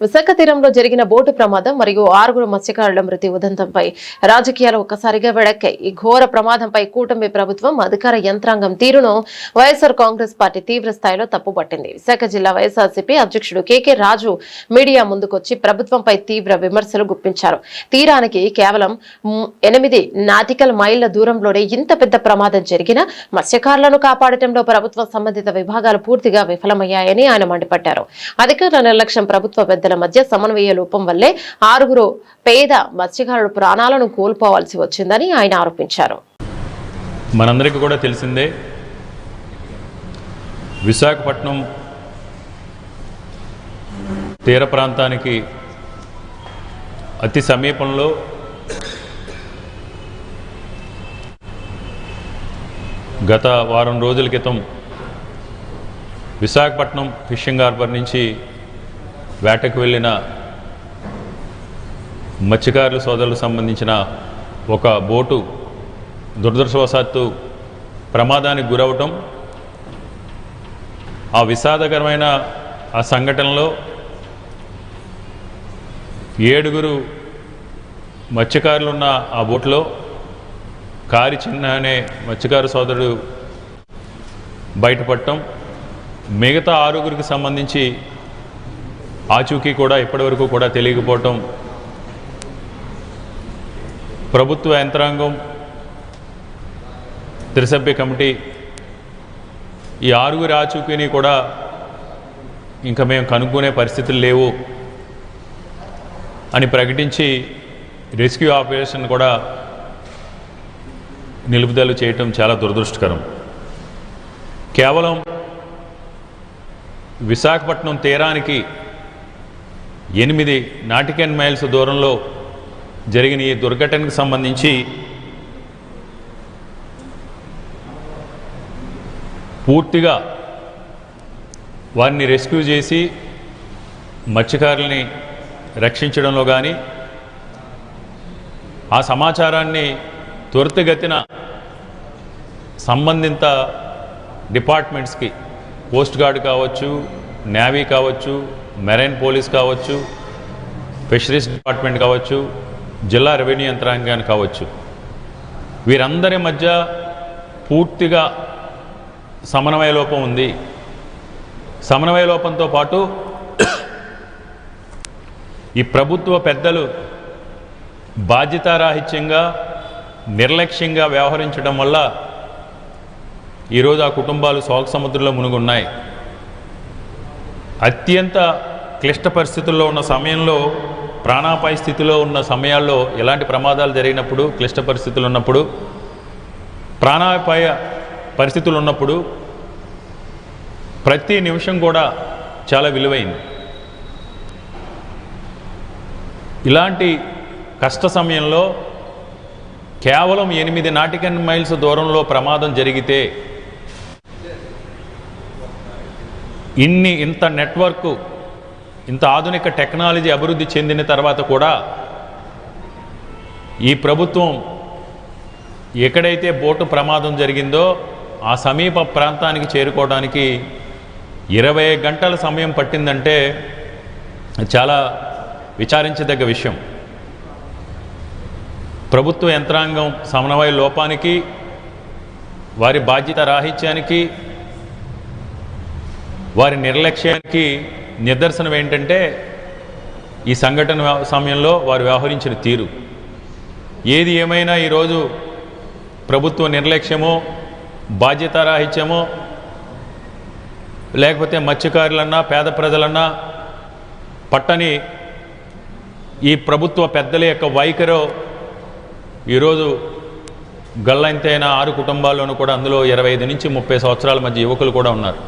విశాఖ తీరంలో జరిగిన బోటు ప్రమాదం మరియు 6 మత్స్యకారుల మృతి ఉదంతంపై రాజకీయాలు ఒక్కసారిగా వెడక్కాయి. ఈ ఘోర ప్రమాదంపై కూటమి ప్రభుత్వం అధికార యంత్రాంగం తీరును వైఎస్ఆర్ కాంగ్రెస్ పార్టీ తీవ్ర స్థాయిలో తప్పుపట్టింది. విశాఖ జిల్లా వైఎస్ఆర్సీపీ అధ్యక్షుడు కేకే రాజు మీడియా ముందుకొచ్చి ప్రభుత్వంపై తీవ్ర విమర్శలు గుప్పించారు. తీరానికి కేవలం 8 నాటికల్ మైళ్ల దూరంలోనే ఇంత పెద్ద ప్రమాదం జరిగినా మత్స్యకారులను కాపాడటంలో ప్రభుత్వ సంబంధిత విభాగాలు పూర్తిగా విఫలమయ్యాయని ఆయన మండిపడ్డారు. అధికారుల నిర్లక్ష్యం, ప్రభుత్వ పెద్దల మధ్య సమన్వయ లోపం వల్లే 6 పేద మత్స్యకారుల ప్రాణాలను కోల్పోవాల్సి వచ్చిందని ఆయన ఆరోపించారు. మనందరికీ కూడా తెలిసిందే, విశాఖపట్నం తీర ప్రాంతానికి అతి సమీపంలో గత వారం రోజుల క్రితం విశాఖపట్నం ఫిషింగ్ హార్బర్ నుంచి వేటకు వెళ్ళిన మత్స్యకారుల సోదరులకు సంబంధించిన ఒక బోటు దురదృష్టవశాత్తు ప్రమాదానికి గురవటం, ఆ విషాదకరమైన ఆ సంఘటనలో 7 మత్స్యకారులున్న ఆ బోట్లో కారి చిన్న అనే మత్స్యకారు సోదరుడు బయటపడటం, మిగతా 6 సంబంధించి ఆచూకీ కూడా ఇప్పటివరకు కూడా తెలియకపోవటం, ప్రభుత్వ యంత్రాంగం, త్రిసభ్య కమిటీ ఈ 6 ఆచూకీని కూడా ఇంకా మేము కనుక్కునే పరిస్థితులు లేవు అని ప్రకటించి రెస్క్యూ ఆపరేషన్ కూడా నిలుపుదల చేయటం చాలా దురదృష్టకరం. కేవలం విశాఖపట్నం తీరానికి 8 నాటికల్ మైల్స్ దూరంలో జరిగిన ఈ దుర్ఘటనకు సంబంధించి పూర్తిగా వారిని రెస్క్యూ చేసి మత్స్యకారుల్ని రక్షించడంలో కానీ, ఆ సమాచారాన్ని త్వరితగతిన సంబంధిత డిపార్ట్మెంట్స్కి, కోస్ట్ గార్డ్ కావచ్చు, నేవీ కావచ్చు, మెరైన్ పోలీస్ కావచ్చు, ఫిషరీస్ డిపార్ట్మెంట్ కావచ్చు, జిల్లా రెవెన్యూ యంత్రాంగాన్ని కావచ్చు, వీరందరి మధ్య పూర్తిగా సమన్వయ లోపం ఉంది. సమన్వయ లోపంతో పాటు ఈ ప్రభుత్వ పెద్దలు బాధ్యతారాహిత్యంగా, నిర్లక్ష్యంగా వ్యవహరించడం వల్ల ఈరోజు ఆ కుటుంబాలు శోక సముద్రంలో మునుగున్నాయి. అత్యంత క్లిష్ట పరిస్థితుల్లో ఉన్న సమయంలో, ప్రాణాపాయ స్థితిలో ఉన్న సమయాల్లో, ఎలాంటి ప్రమాదాలు జరిగినప్పుడు, క్లిష్ట పరిస్థితులు ఉన్నప్పుడు, ప్రాణాపాయ పరిస్థితులు ఉన్నప్పుడు ప్రతి నిమిషం కూడా చాలా విలువైంది. ఇలాంటి కష్ట సమయంలో కేవలం 8 నాటికల్ మైల్స్ దూరంలో ప్రమాదం జరిగితే ఇంత నెట్వర్క్, ఇంత ఆధునిక టెక్నాలజీ అభివృద్ధి చెందిన తర్వాత కూడా ఈ ప్రభుత్వం ఎక్కడైతే బోటు ప్రమాదం జరిగిందో ఆ సమీప ప్రాంతానికి చేరుకోవడానికి 20 గంటల సమయం పట్టిందంటే చాలా విచారించదగ్గ విషయం. ప్రభుత్వ యంత్రాంగం సమన్వయ లోపానికి, వారి బాధ్యత రాహిత్యానికి, వారి నిర్లక్ష్యానికి నిదర్శనం ఏంటంటే ఈ సంఘటన సమయంలో వారు వ్యవహరించిన తీరు. ఏది ఏమైనా ఈరోజు ప్రభుత్వ నిర్లక్ష్యమో, బాధ్యతారాహిత్యమో, లేకపోతే మత్స్యకారులన్నా, పేద ప్రజలన్నా పట్టని ఈ ప్రభుత్వ పెద్దల యొక్క వైఖరో ఈరోజు గల్లంతైన 6 కుటుంబాల్లోనూ కూడా అందులో 25 నుంచి 30 సంవత్సరాల మధ్య యువకులు కూడా ఉన్నారు.